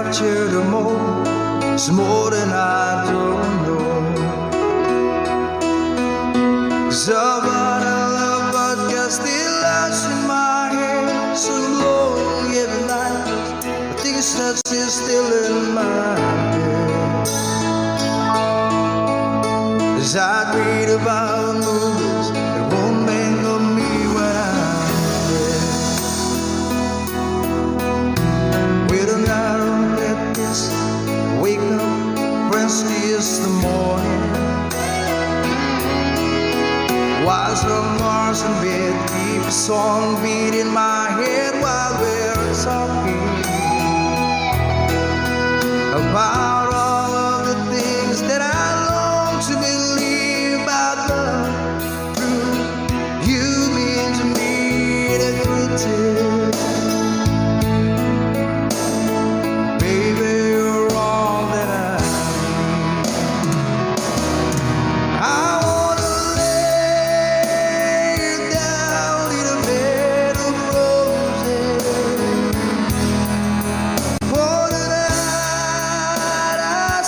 capture the more. It's more than I don't know. 'Cause of what I love, but you're still lost in my head. So long every night, I think it's not still in my head. As I read about movies that won't think of me when I'm dead. With an arrow that is wake up, Wednesday is the morning. While some Mars in bed, keep a song beat in my head while we're talking about all of the things that I long to believe about love. Through you mean to me the truth. Baby, you're all that I need. I wanna lay you down in a bed of roses. For the night I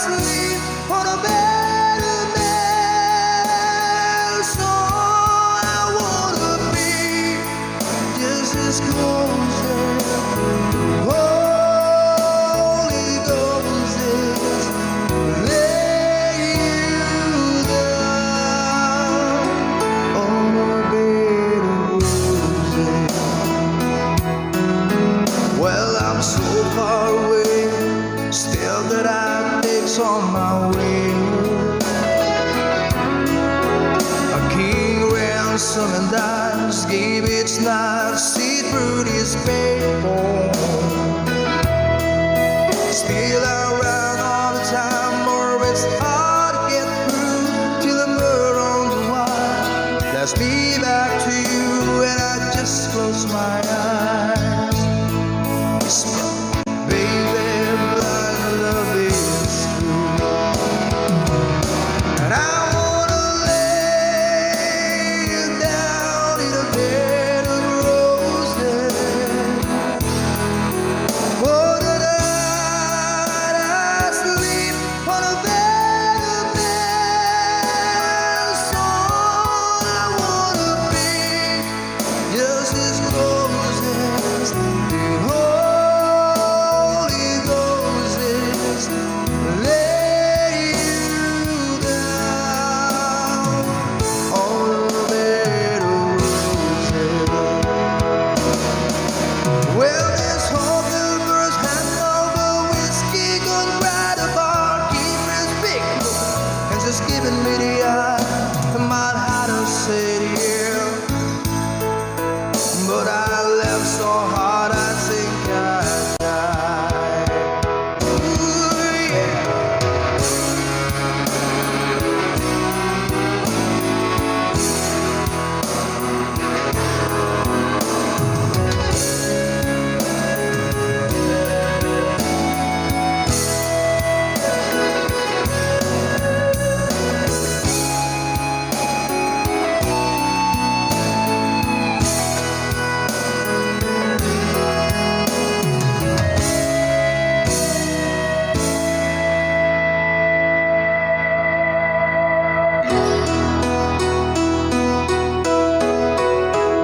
sleep on a bed of nails. So I wanna be just as close as Holy Ghost is. Lay you down on a bed of roses. Well, I'm so far away, still that I takes on my way. A king ransom and dimes gave its knife, see through this paper. Still around all the time, or it's hard to get through till the murder on the wire. Let's be back to you, and I just close my eyes. Whisper, baby, blind love is true. And I wanna lay you down in a bed of roses. For the night I sleep on a bed of nails. So I wanna be just as close as the Holy Ghost is. Lay you down on a bed of roses. Well, this whole universe has over whiskey, gone right apart, keep his big look, and just giving me the eye. I might have to say yeah, but I left so hard I think I died. Ooh, yeah.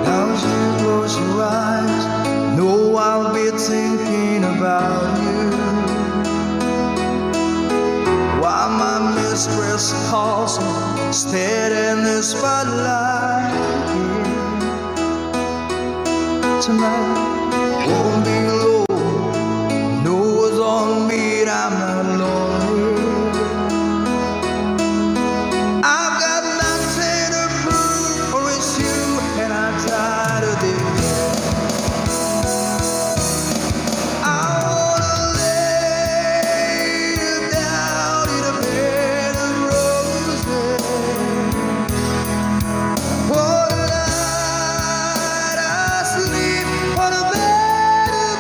Now as you close your eyes, know I'll be thinking about you. While my mistress calls me, stead in the spotlight. Tonight won't be low, no it's on me, I'm not lonely. I've got nothing to prove, for it's you, and I'm tired of this. I wanna lay you down in a bed of roses. For the night I sleep on a bed of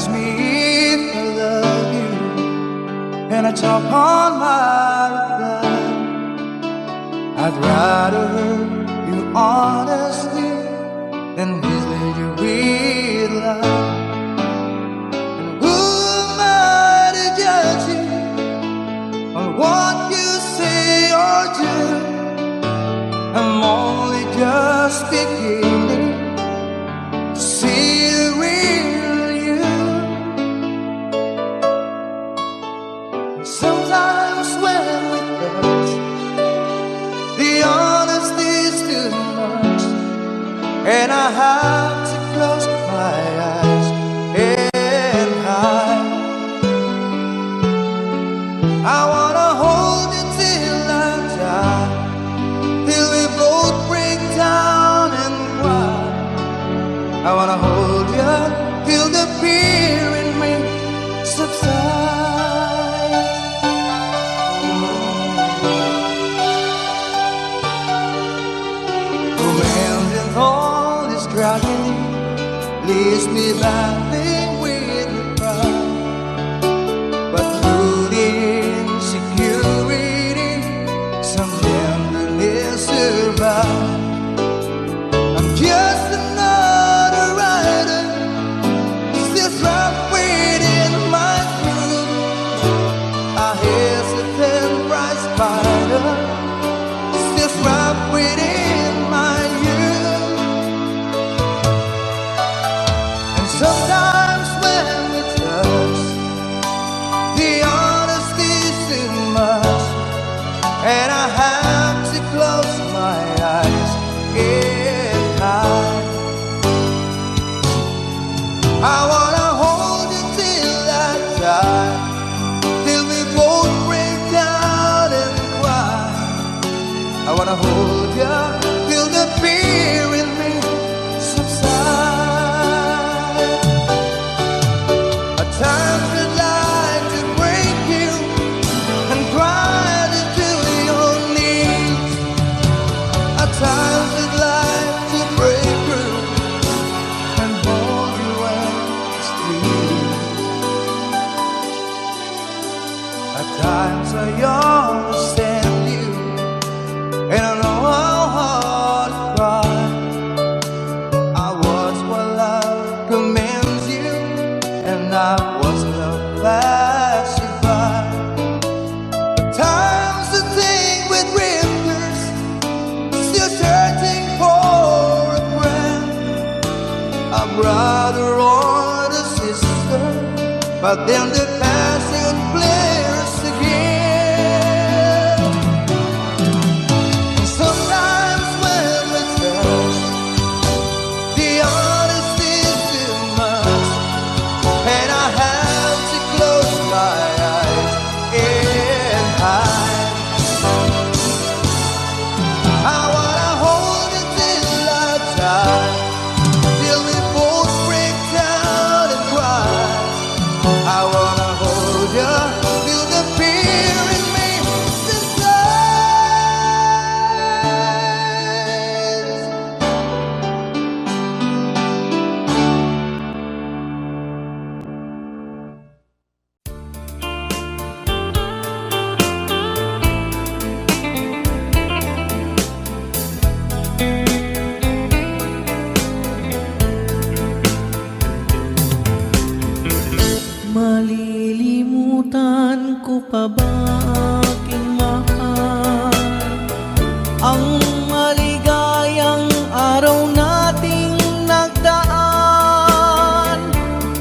ask me if I love you, and I talk on my reply, I'd rather hurt you honestly than mislead you with lies. And who am I to judge you on what you say or do? I'm only just beginning to see the real you. Sometimes when we touch, the honesty's too much, and I have to close my eyes and hide. I wanna hold you till I die, till we both break down and cry. I wanna hold you till the fear in me subsides. Romance and all this tragedy leaves me battling with the pride, but through the insecurity, some tenderness survives. I'm just another rider, still trapped within my groove. A hesitant prize fighter, still trapped within my youth. And sometimes when we touch, the honesty's too much, and I have to close my eyes and hide. I wanna hold you till I die, till we both break down and cry. I wanna hold you till the fear in me subsides. At times I'd like to break you and cry to your knees. At times I'd like to break through and hold you and squeeze. At times I understand you, and I know how hard to cry. I was what love commands you, and I was love pacified. At times I think with drifters, still searching for a friend, a brother or a sister, but then the passion flares again. And sometimes when we touch, the honesty's too much, and I have to close my eyes and hide. I wanna hold you till I die, till we both break down and cry. I wanna hold you till the fear in me subsides. Malilimutan ko pa ba aking mahal, ang maligayang araw nating nagdaan,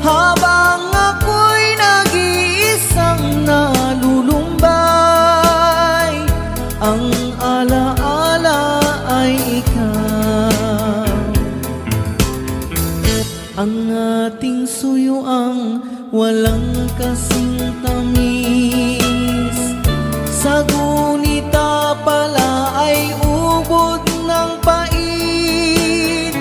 habang ako'y nag-iisang nalulumbay, ang alaala ay ikaw. Ang ating suyuang walang kasing tamis, sa gunita pala ay ubod ng pait.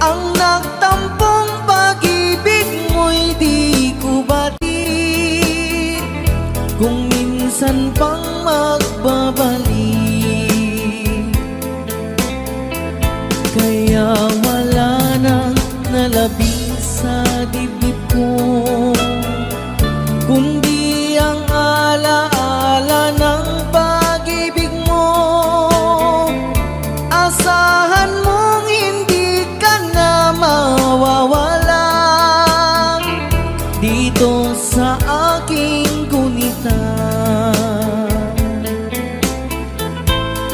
Ang nagtampong pag-ibig mo'y di ko batid, kung minsan pang magbabalik. Kaya wala nang nalabing sa dibdib ko,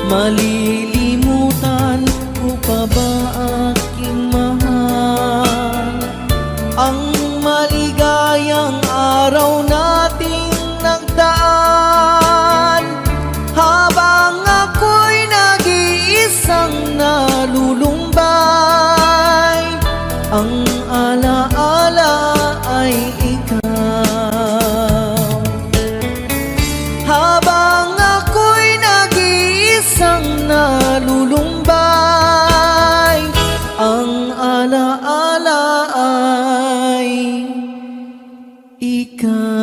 Malilimutan ko pa ba aking mahal ang maligayang araw nating nagdaan? Habang ako'y nag-iisang nalulumbay, ang alaala ay ikaw. Habang ako'y nag-iisang nalulumbay, ang alaala ay ikaw.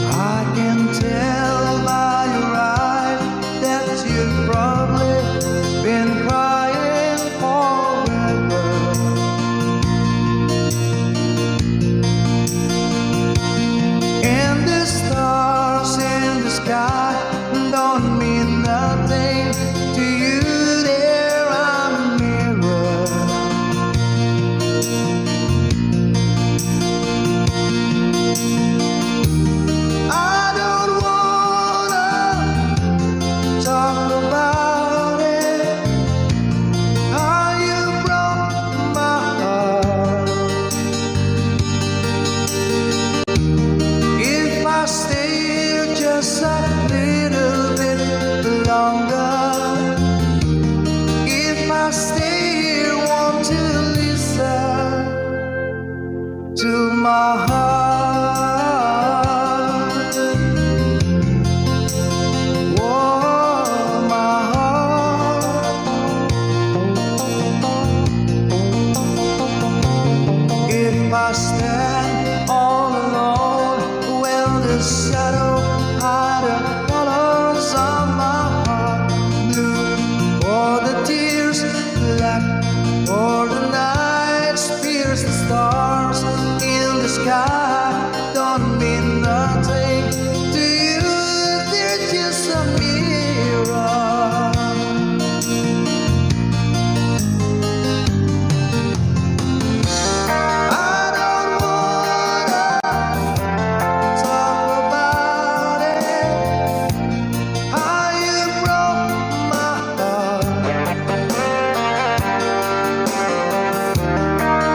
I can tell by your eyes that you've probably been crying forever. And the stars in the sky don't mean nothing to you. They're a mirror. I don't wanna talk about it, how you broke my heart. If I stay here just a little bit longer, if I stay here, want to listen to my heart. Oh, my heart. If I stand all alone, will the shadow hide the colors of my heart? Blue or the tears, black or the night pierce the stars in the sky don't mean nothing to you. They're just a mirror. I don't wanna talk about it, how you broke my heart.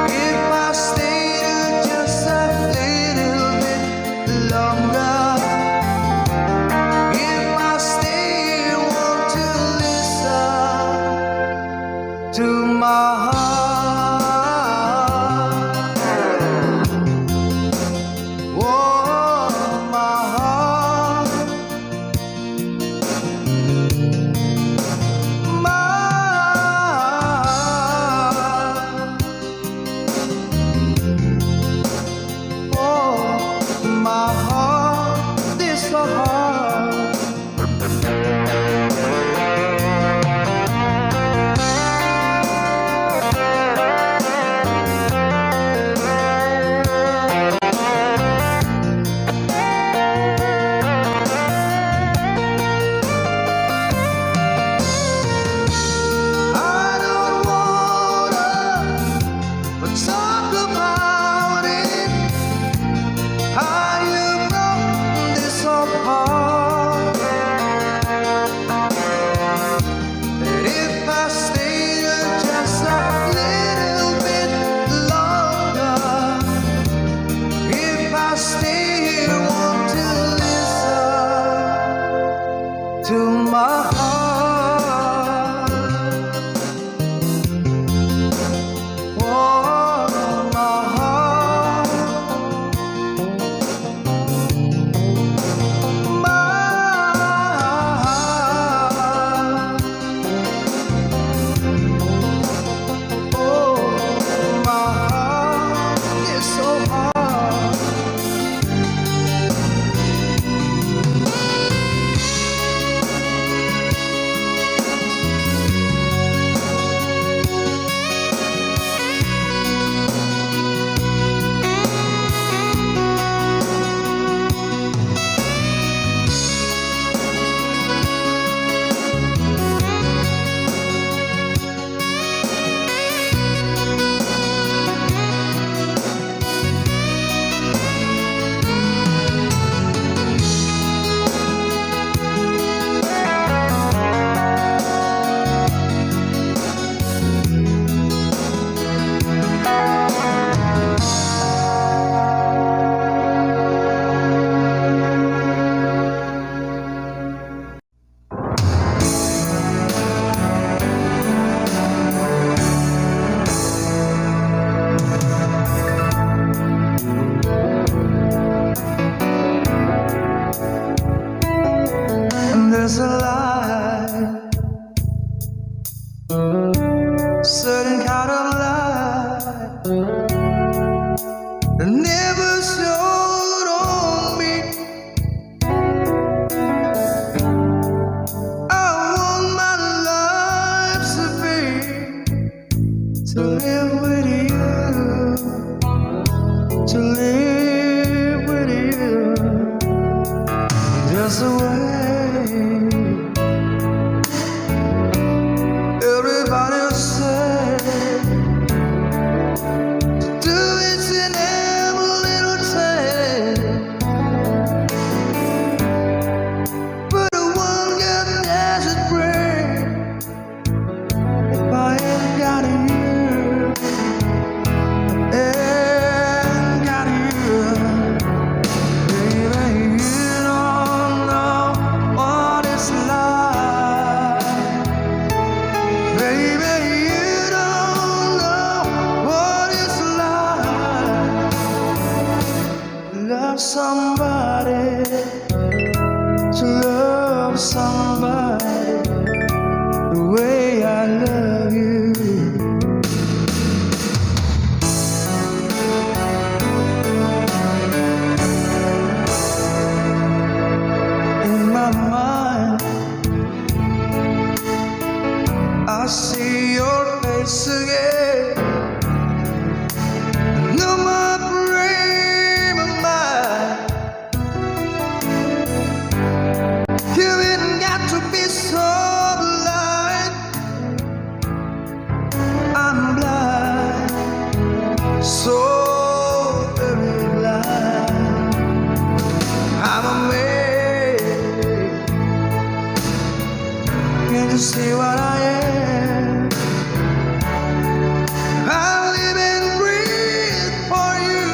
If I stayed just a little bit longer, if I stay, want to listen to my heart. Oh, my heart. My heart. Oh, my heart, this heart. the way I love you. In my mind, I see your face again. No more dream of mine. You ain't got to be so blind. I'm blind, so very blind. I'm amazed. Can't you see what I am? I live and breathe for you.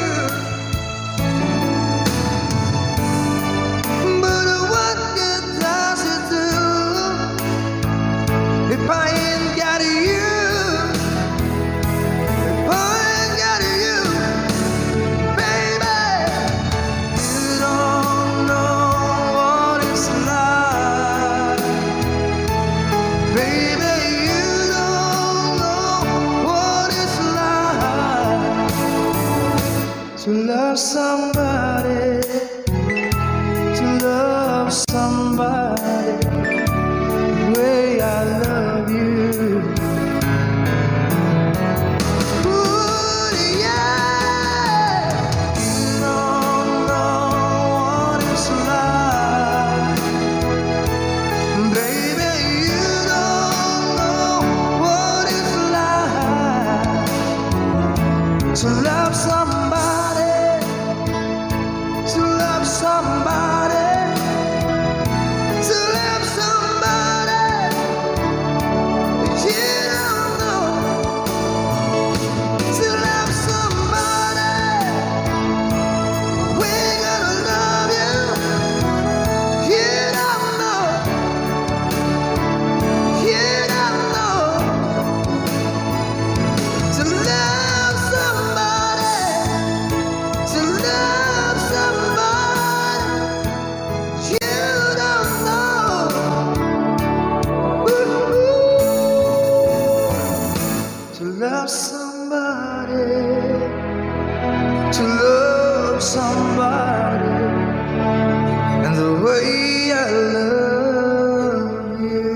But what good does it do if I ain't got you? If I ain't got you, baby, you don't know what it's like. Baby, you don't know what it's like to love somebody, to love somebody the way I love you. Ooh, yeah, you don't know what it's like. Baby, you don't know what it's like to love somebody, to love somebody, to love somebody you don't know, to love somebody. We're gonna love you. You don't know, you don't know, to love somebody, to love somebody you don't know. Ooh, to love somebody, to love somebody, and the way I love you.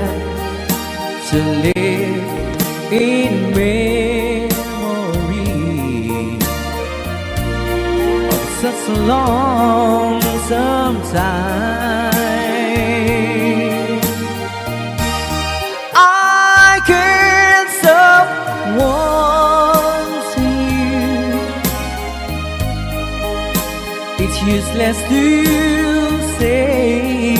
have to live in memory of such a lonesome time. I can't stop wanting you. It's useless to say,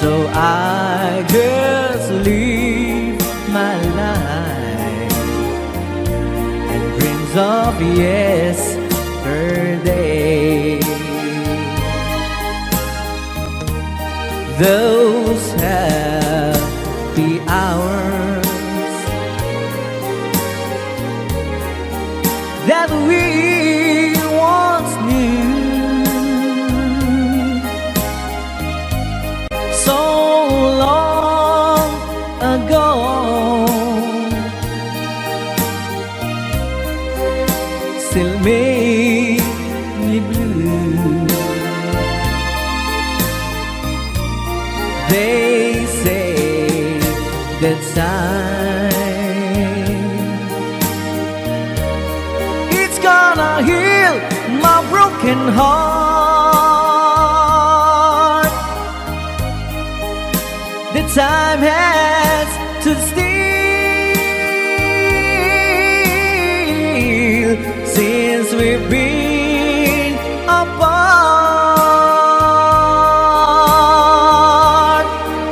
so I just live my life and dreams of yesterday. Those happy hours that we once knew, so long ago, still make me blue. They say that time, it's gonna heal my broken heart. The time has to steal since we've been apart.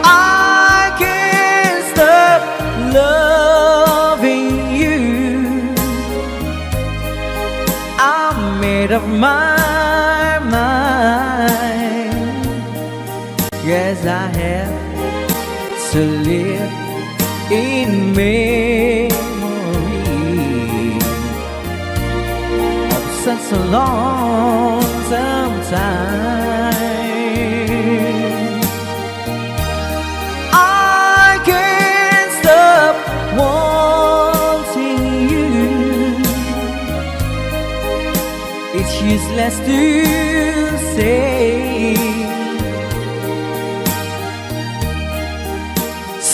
I can't stop loving you. I'm made up my mind. Yes, I have to live in memory of such a lonesome time. I can't stop wanting you. It's useless to say,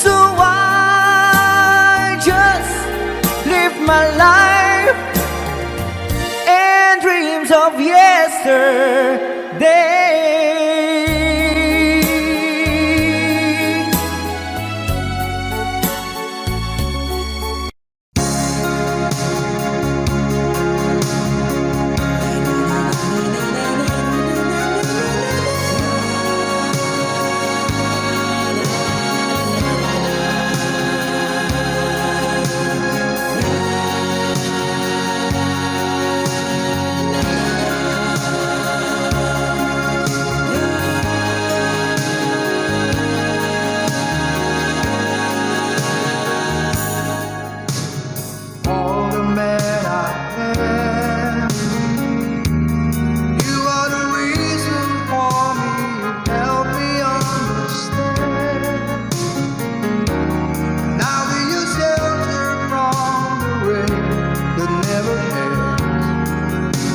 so I just live my life and dreams of yesterday. All the man I am, you are the reason for me. Help me understand. Now will you shelter from the rain that never ends?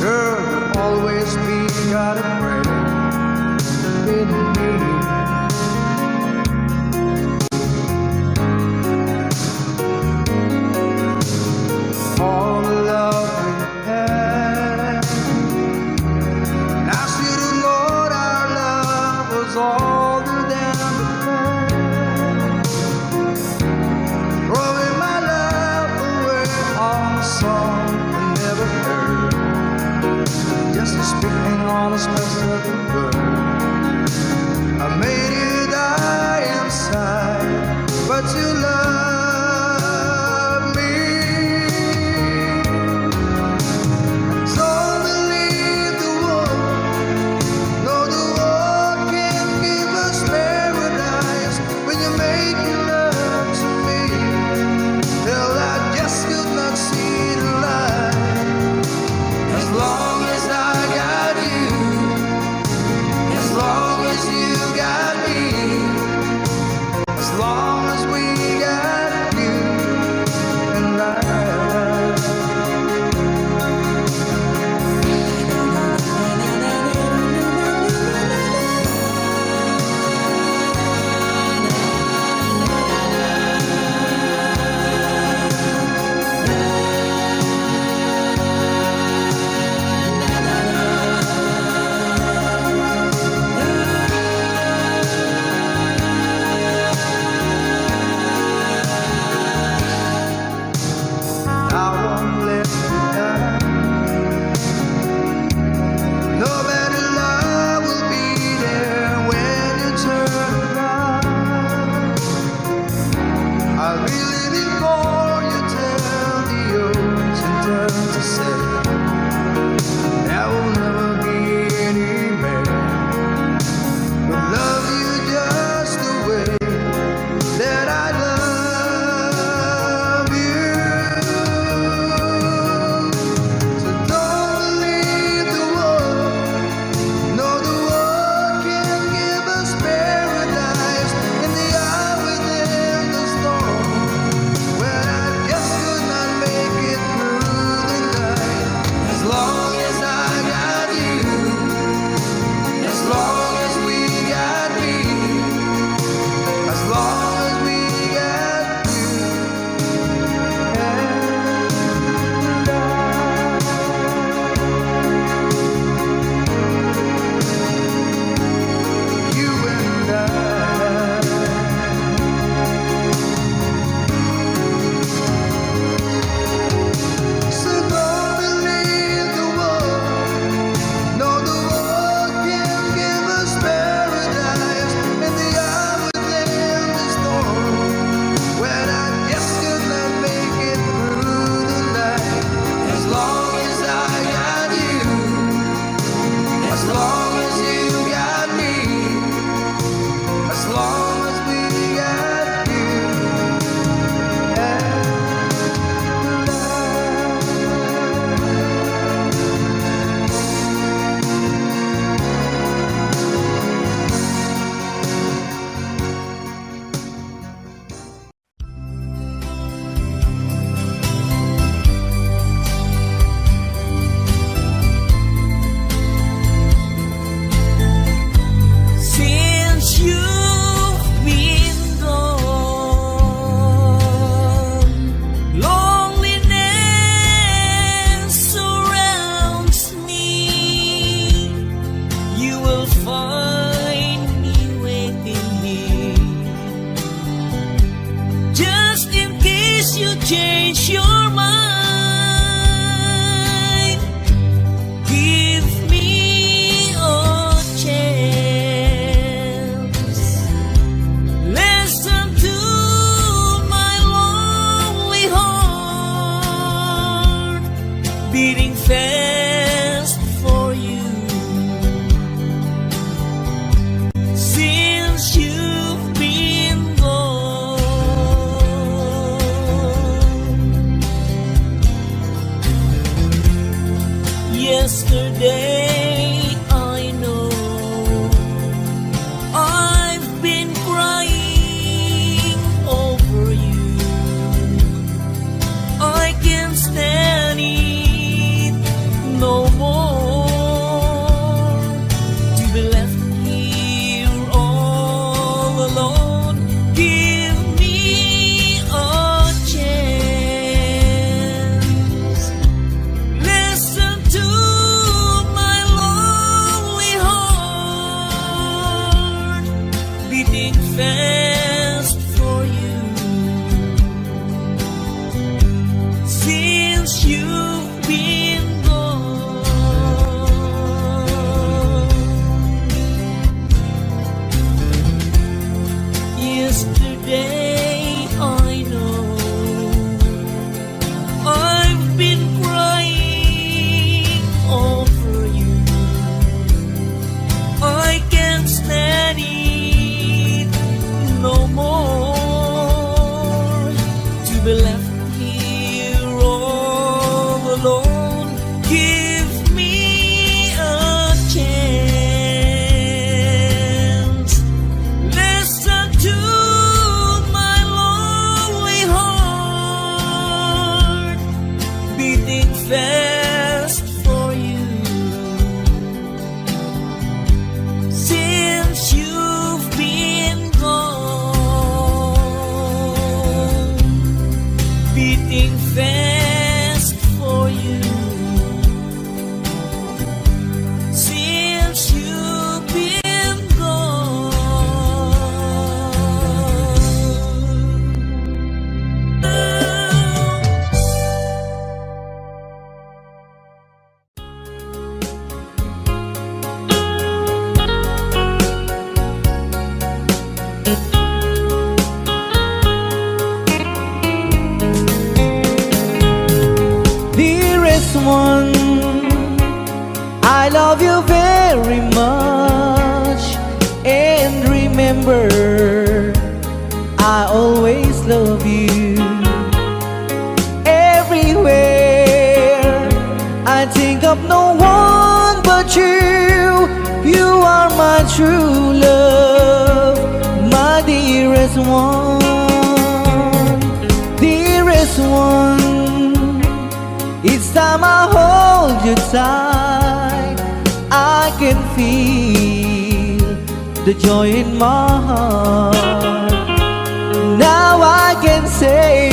Girl, you'll always be got a friend in me. All the love we had, now see the Lord, our love was older than the past. Throwing my love away on a song I never heard, just speaking on a special bird. I made you die inside, but you love me. So believe the world, no, the world can't give us beating fast for you. Since you've been gone, yesterday I know I've been crying over you. I can't stand it no more, to be left here all alone. Give me a chance. Listen to my lonely heart beating fast for you. Since you've been gone, beating fast for you. Since you've been gone. Dearest one, I love you very much, and remember, I always love you. Everywhere I think of no one but you. You are my true love, my dearest one. Dearest one, each time I hold you tight, I can feel the joy in my heart. Now I can say,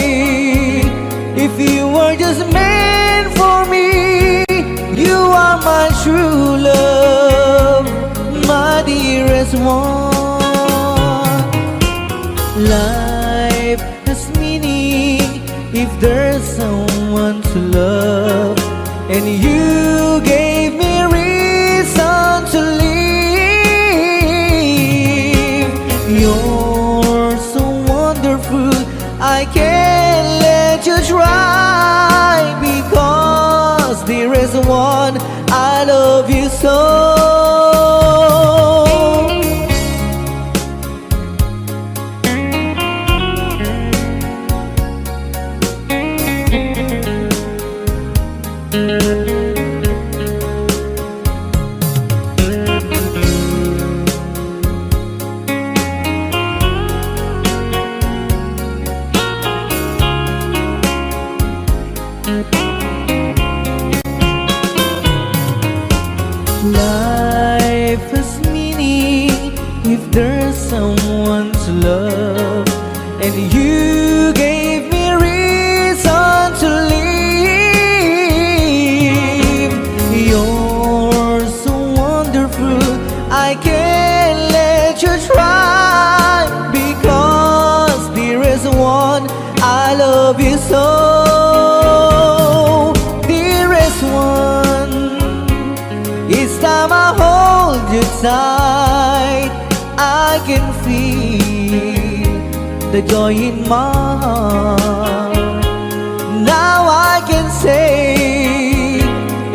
if you were just meant for me, you are my true love, my dearest one. Life has meaning if there's someone to love, and you gave me reason to live. You're so wonderful, I can't let you try, because there is one, I love you so. Life has meaning if there's someone to love, and you gave me reason to live. You're so wonderful, I can't let you try, because there is one, I love you so. Dearest one, each time I hold you tight, I can feel the joy in my heart. Now I can say,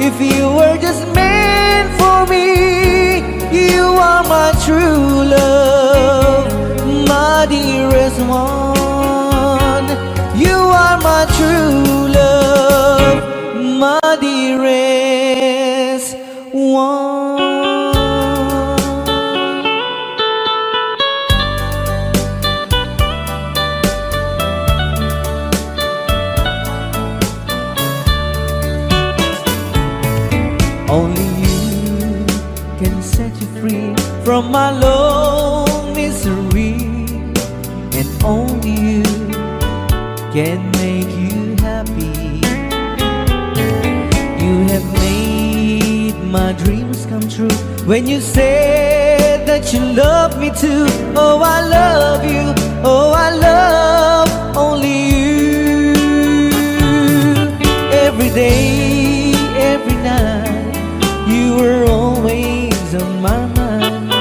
if you were just meant for me, you are my true love, my dearest one. You are my true love, my dearest one. Only you can set you free from my lone misery, and only you can make you happy. You have made my dreams come true when you said that that you love me too. Oh, I love you. Oh, I love only you. Every day, every night, you were always on my mind.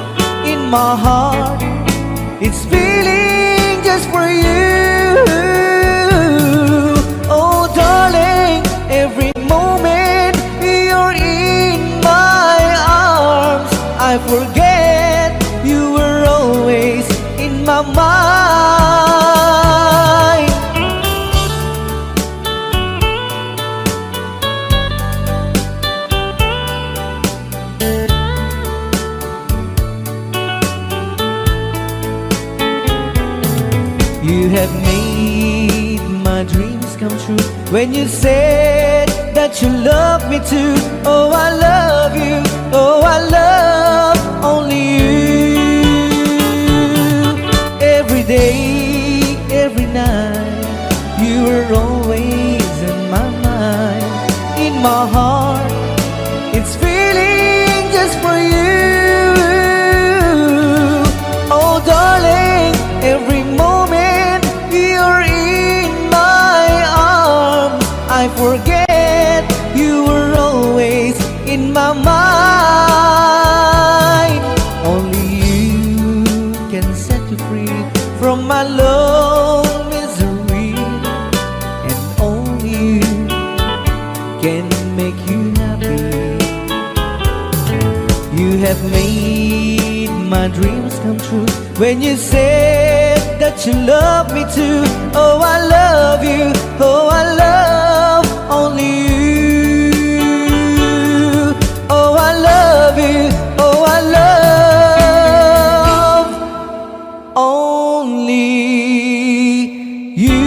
In my heart, it's feeling just for you. Oh, darling, every moment you're in my arms, I forget you were always in my mind. You have made my dreams come true when you said that you love me too. Oh, I love you. Oh, I love only you. Every day, every night, you were always in my mind. In my heart, it's feeling just for you. Oh, darling, every moment you're in my arms, I forget you were always in my mind. Only you can set you free from my lone misery, and only you can make you happy. You have made my dreams come true when you said that you love me too. Oh, I love you. Oh, I love only you. Oh, I love you. Oh, I love only you.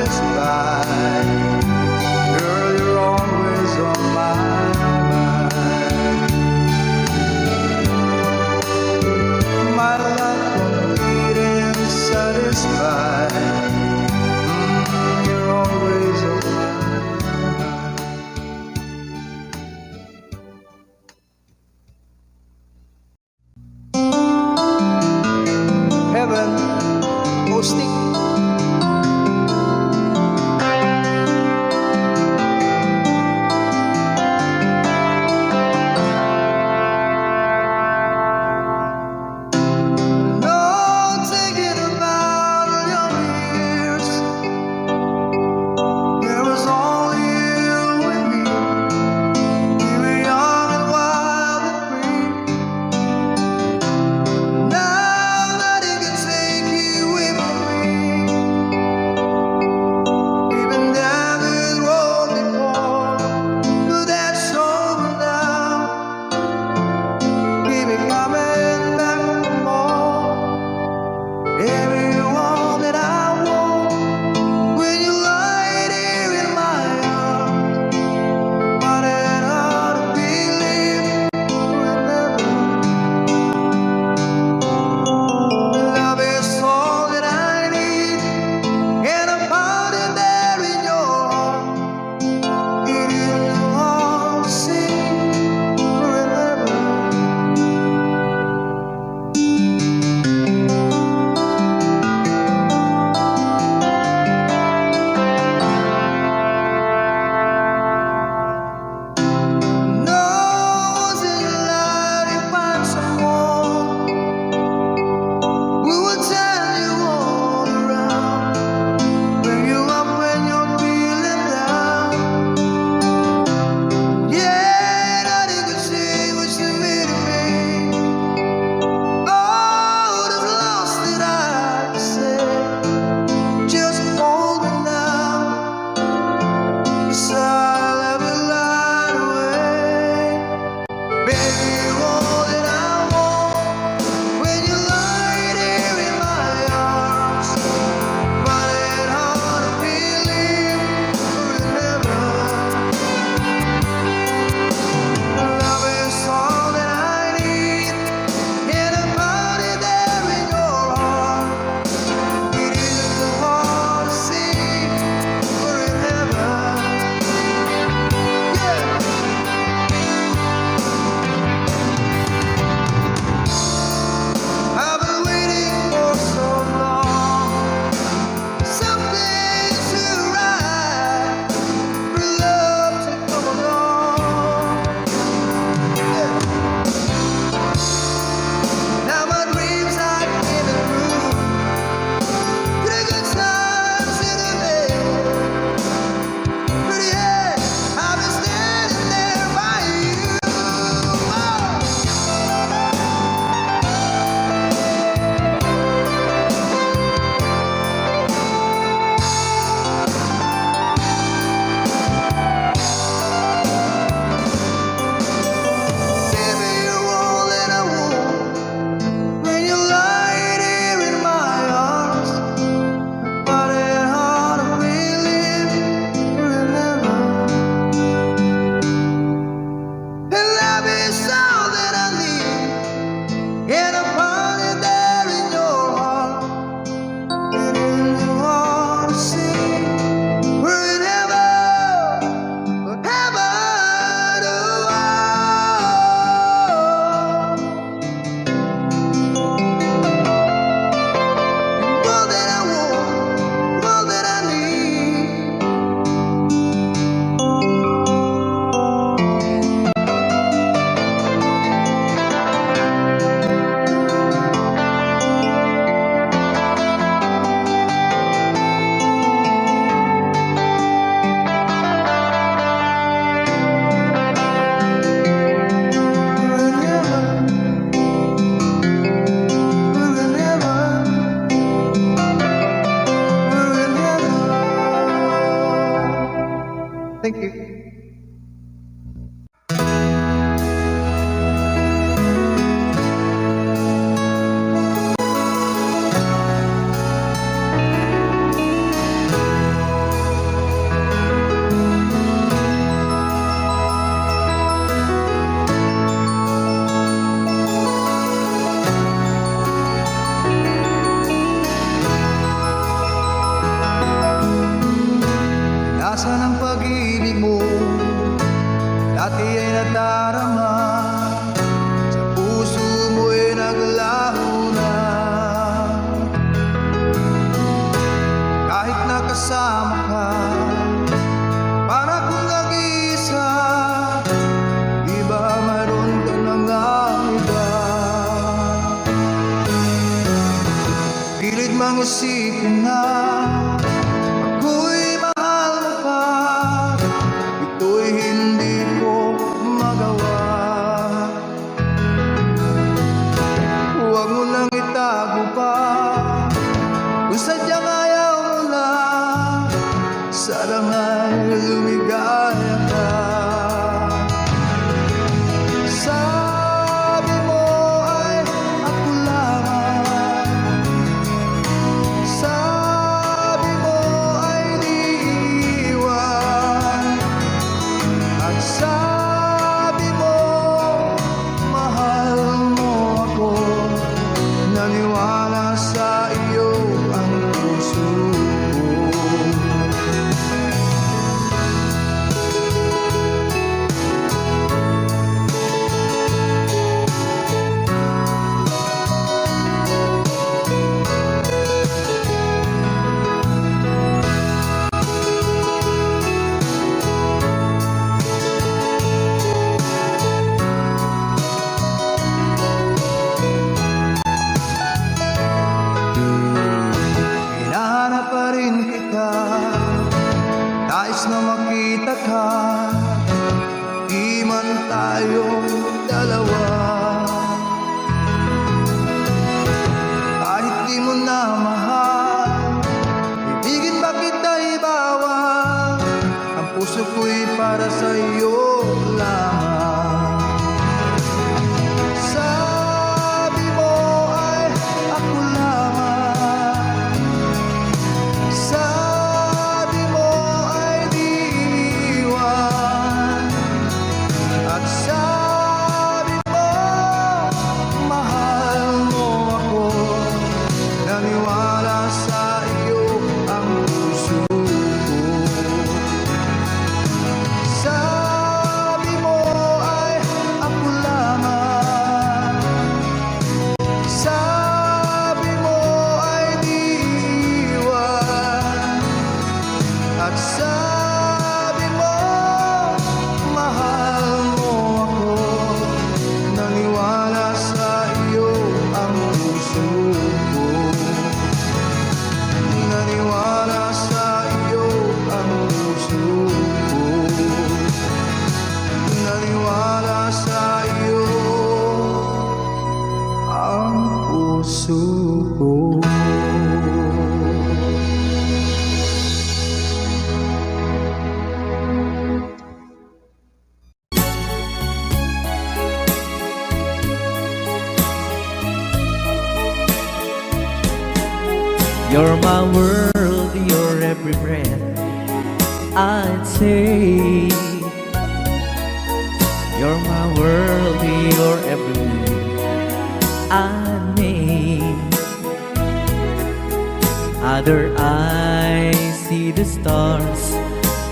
satisfied. Girl, you're always on my mind. My life complete and satisfied. You're always on my mind. Heaven, hosting. No thinking about your years. There was only you and me. We were young and wild and free. Now nothing can take you away from me. We've been down this road before, but that's over now. Keep it coming back for more. Everyone that I want, when you lie here in my arms, but it hard to believe forever. Love is all that I need, and I found it there in your heart. It is all to see forever. No one's in your life, you find someone who will turn you all around, bring you up when you're feeling down. Yeah, nothing could say what you mean to me. Oh, this lost that I say, just hold me now. Yes, I love you right away. Baby, you're all that I want, when you lie here in my arms, find it hard to believe forever. Love is all that I need, and I found it there in your heart. It isn't hard to see forever. Yeah. I've been waiting for so long, something to right, for love to come along. Yeah. Now my dreams are getting through, to the good times in the bed. But yeah, I've been standing there by you. Oh. Baby, you're all that I want, when you lie here in my arms, find it hard to believe forever. And love is all that I need, and I found it there in your heart. It isn't hard to see forever, forever. All that I want, all that I need. Thank you. Nasaan ang pag-ibig mo? Dati ay nadarama, sa puso mo'y naglaho na. Kahit nakasama ka, para kung nag-iisa, di ba mayroon ka mga iba? Pilit mang isipin na ako'y mahal mo pa, ito'y hindi ko magawa. Huwag mo nang itago pa, kung sadyang ayaw mo na, sana nga'y lumigaya ka. Sabi mo ay ako lamang, sabi mo ay di iiwan, at sabi mo mahal mo ako. Naniwala sa iyo ang puso ko. Hinahanap pa rin kita, nais na makita ka, di man tayong dalawa. Kahit di mo na mahal, ibigin ba kita ibawal, ang puso ko'y para sa iyo lamang. Sabi mo ay ako lamang, sabi mo ay di iiwan, at sabi mo mahal mo ako. Naniwala sa iyo ang puso ko. Sabi mo ay ako lamang, sabi mo ay di iiwan, at sabi mo mahal mo ako. Naniwala sa iyo ang puso ko. Naniwala sa iyo ang puso ko. Naniwala sa iyo ang puso ko. You're my world, you're every breath I'd say. You're my world, you're every move I make. Other eyes see the stars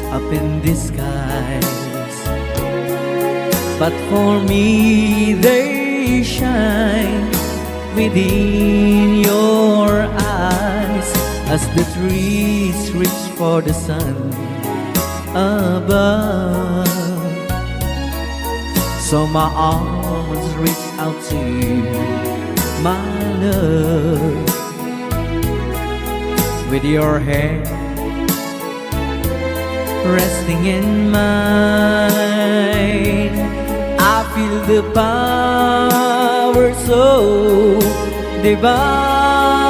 up in the skies, but for me they shine within your eyes, as the trees reach for the sun above. So my arms reach out to you, my love. With your hand resting in mine, I feel the power so divine.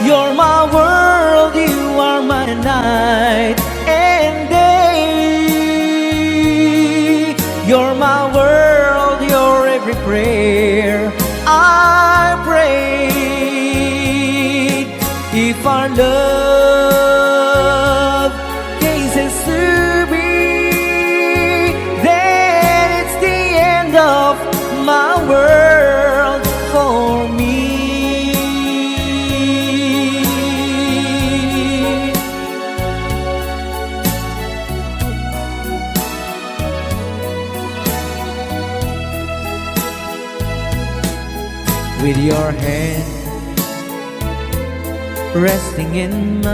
You're my world, you are my night and day. You're my world, your every prayer I pray. If our love cases to be, then it's the end of my world for me. your hand resting in mine.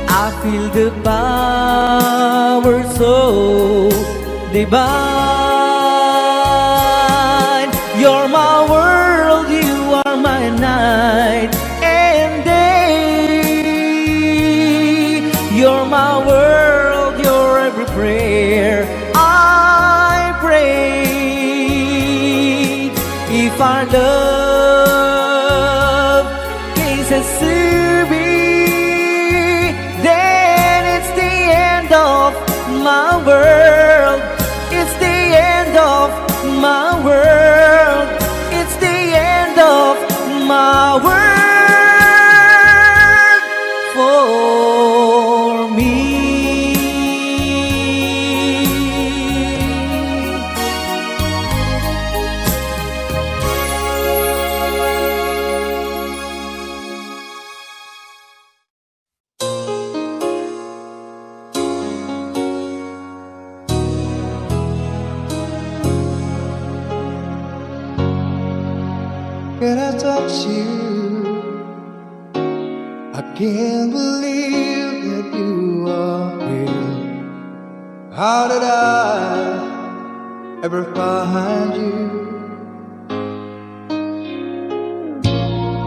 I feel the power so divine. You're my world, you are my night and day. You're my world, you're every prayer I pray. If our love cases to be, then it's the end of my world. It's the end of my world. It's the end of my world for me. When I touch you, I can't believe that you are here. How did I ever find you?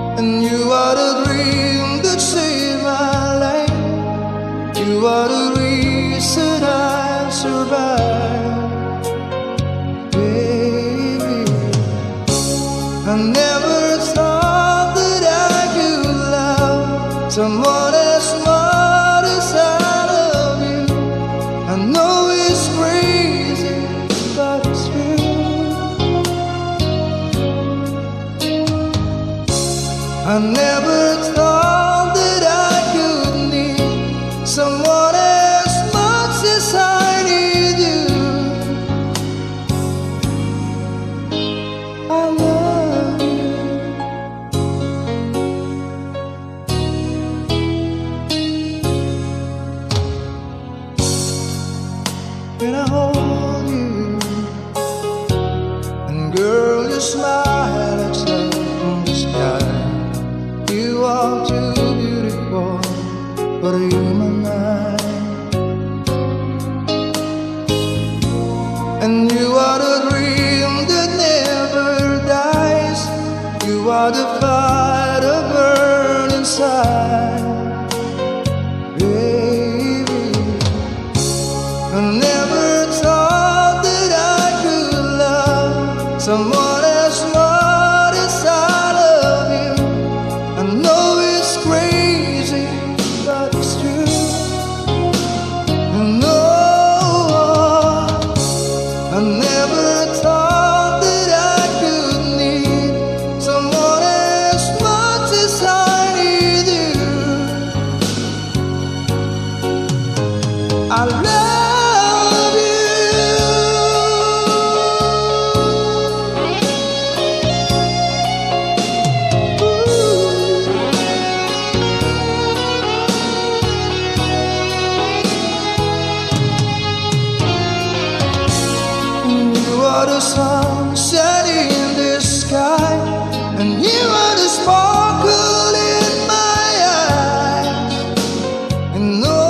And you are the dream that saved my life. You are the reason I survived. Baby, I never thought that I could love someone as smart as I love you. I know it's crazy, but it's true. I never thought that I could need someone as much as I need you. I love you. When I hold you, and girl, you smile like sun from the sky. You are too beautiful for a human eye. And you are the dream that never dies. You are the fire that burns inside. Baby, I never thought that I could love someone as smart as I love you. I know it's crazy, but it's true. And no, I never thought that I could need someone as much as I need you. I love you. You are the sun setting in the sky, and you are the sparkle in my eyes. And no,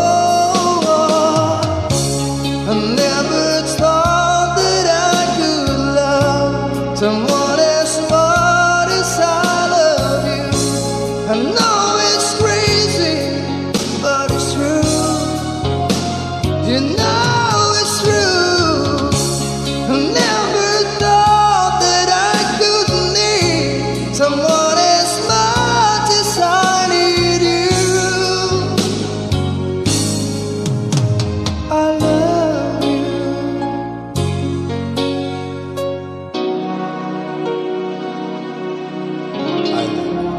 I never thought that I could love someone as smart as I love you. I know it's crazy, but it's true. You know it's true. I never thought that I could need someone as much as I need you. I love you. I love you.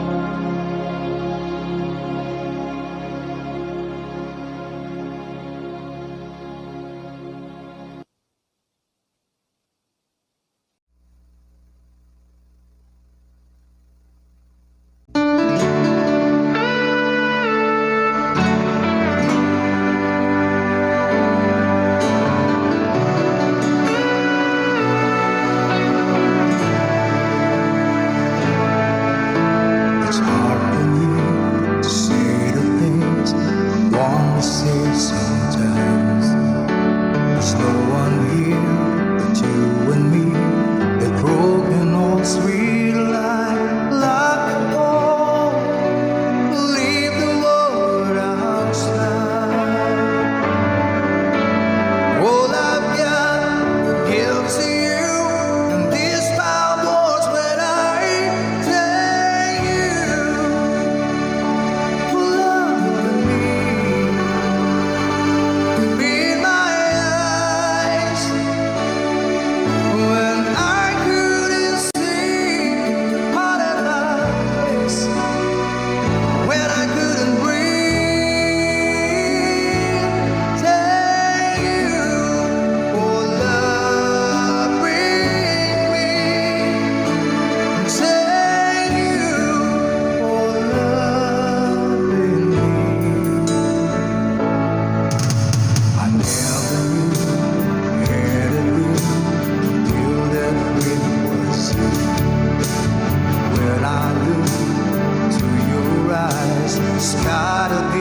sky to